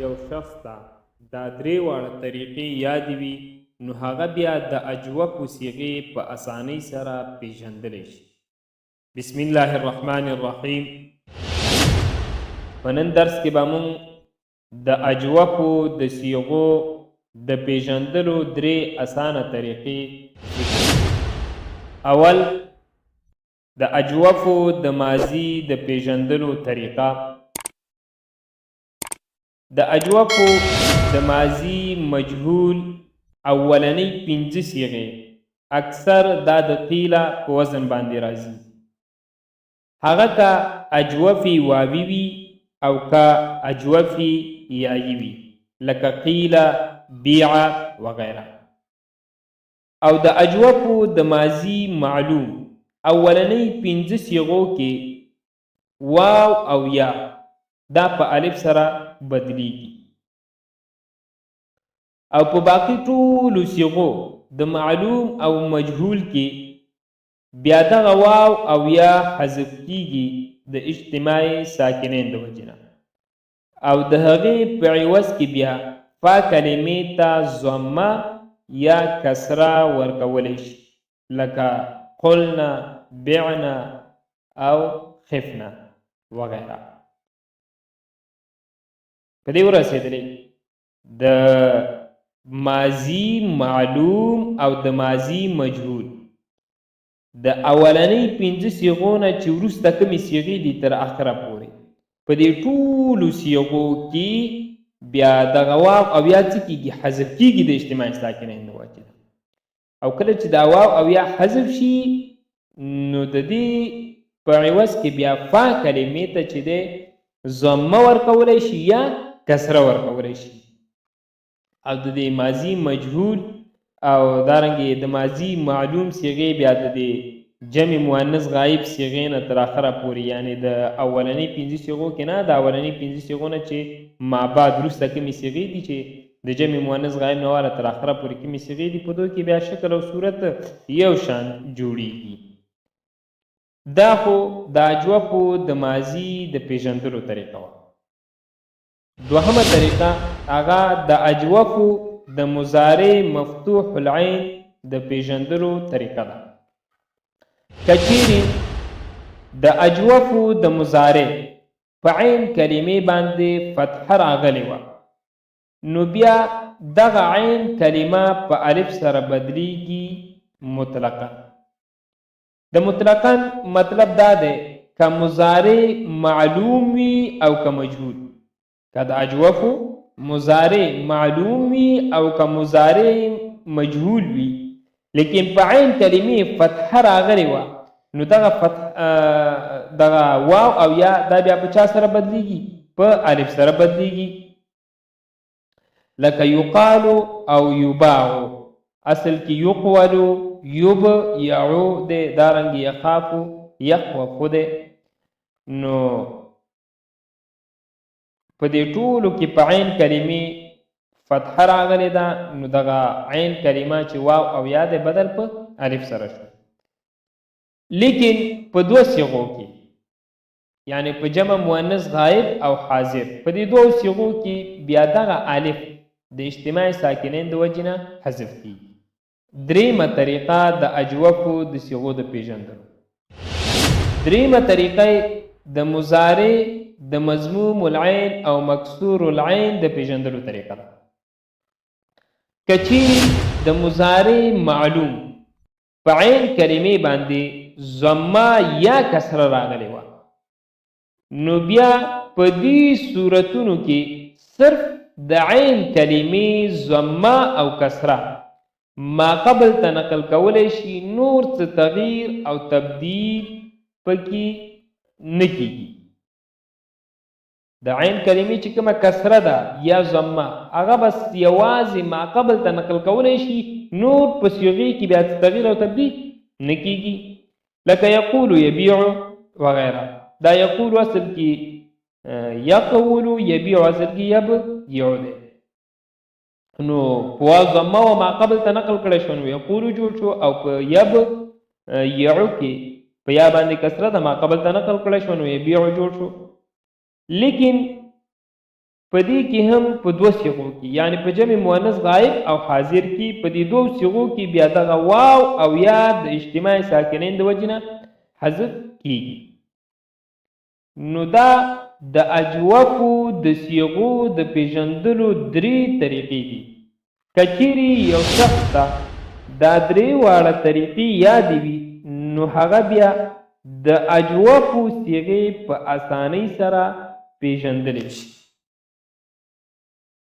یو شخص ته دا درې واړه طریقې یادې وي نو هغه بیا د اجوفو صیغې په اسانۍ سره پیژندلی شي. بسم الله الرحمن الرحیم. په نن درس کې به موږ د اجوفو د صیغو د پیژندلو درې اسانه طریقې وکړو. اول د اجوفو د ماضي د پیژندلو طریقه. د اجوفو د ماضي مجهول اولنی 5 صیغې اکثر دا د قیله په وزن باندې راځي. هغه که اجوفي واوي وي او که اجوفي یایي وي لکه قیله، بیعه وغیره. او د اجوفو د ماضي معلوم اولنی 5 صیغو کې واو او یا دا په الف سره بدلیږي او په باقی ټولو صیغو د معلوم او مجهول کې بیا دغه واو او یا حذف کیږي د اجتماع ساکنین د وجنه او د هغې په عوض کې بیا فا کلمې ته ضمه یا کسره ورکولی شي لکه قلنا، بعنا او خفنا وغیره. په دې ورسېدلې د ماضي معلوم او د ماضي مجهول د اولنۍ 5 صیغو نه چې وروسته کومې صیغې دي تر اخره پورې په دې ټولو صیغو کې بیا دغه واو او یا څه کېږي حذف کېږي د اجتماع ساکنین د وجې نه. او کله چې دا واو او یا حذف شي نو د دې په عوض کې بیا فا کلمې ته چې دی ضمه ورکولی شي یا کسره ورکولی شي. او د دې ماضي مجهول او دارنګې د ماضي معلوم صیغې بیا د دې جمع مؤنث غایب صیغې نه تر اخره پورې یعنې د اولنۍ 5 صیغو کې نه د اولنۍ 5 صیغو نه چې ما بعد وروسته کومې صیغې دي چې د جمع مؤنث غایب نه واله تر اخره پورې کومې صیغې دي په دوی کې بیا شکل او صورت یو شان جوړیږي. دا خو د اجوفو د ماضي د پیژندلو طریقه وه. دوهمه طریقه هغه د اجوفو د مضارع مفتوح العین د پیژندلو طریقه ده. که چیرې د اجوفو د مضارع په عین کلمې باندې فتحه راغلې وه نو بیا دغه عین کلمه په الف سره بدلیږي مطلقا. د مطلقا مطلب دا دی که مضارع معلوم وي او که مجهول. که د اجوفو مضارع معلوم وي او که مضارع مجهول وي لیکن په عین کلمې فتحه راغلې وه نو دغه واو او یا دا بیا په چا سره بدلیږي؟ په الف سره بدلیږي. لکه یقالو او یباعو اصل کې یقولو یب یعو دی دارنګ یخافو یخوفو دی. نو په دې ټولو کې په عین کلمې فتحه راغلې ده نو دغه عین کلمه چې واو او یا دی بدل په الف سره شو. لیکن په 2 صیغو کې یعنی په جمع مؤنث غایب او حاضر په دې 2 صیغو کې بیا دغه الف د اجتماع ساکنین د وجې نه حذف کیږي. درېیمه طریقه د اجوفو د صیغو د پیژندلو. درېیمه طریقه د مضارع د مضموم العین او مکسور العین د پیژندلو طریقه ده. که چیرې د مضارع معلوم په عین کلمې باندې ضمه یا کسره راغلې وه نو بیا په دې صورتونو کې صرف د عین کلمې ضمه او کسره ما قبل ته نقل کولی شي، نور څه تغییر او تبدیل پکې نه کیږي. د عین کلمې چې کومه کسره ده یا ضمه هغه بس یوازې ما قبل ته نقل کولی شي، نور په صیغې کې بیا تغییر او تبدیل نه کیږي. لکه یقول یبیع وغیره. دا یقول اصل کې یقول، یبیع اصل کې یبیع دی. نو په ضمه او ما قبل ته نقل کړی شو نو یقول جوړ شو، او په یبیع کې په یا باندې کسره ده ما قبل ته نقل کړی شو نو یبیع جوړ شو. لیکن په دې کې هم په دوه صيغو کې یعنی په جمع مؤنث غائب او حاضر کې په دې دوه صيغو کې بیا دغه واو او یا د اجتماع ساکنین د وجې نه حذف کیږي. نو دا د اجوفو د صيغو د پیژندلو درې طریقې دي. که چیرې یو شخص ته دا درې واړه طریقې یادې وي نو هغه بیا د اجوفو صيغې په اسانۍ سره پیژندلی شي.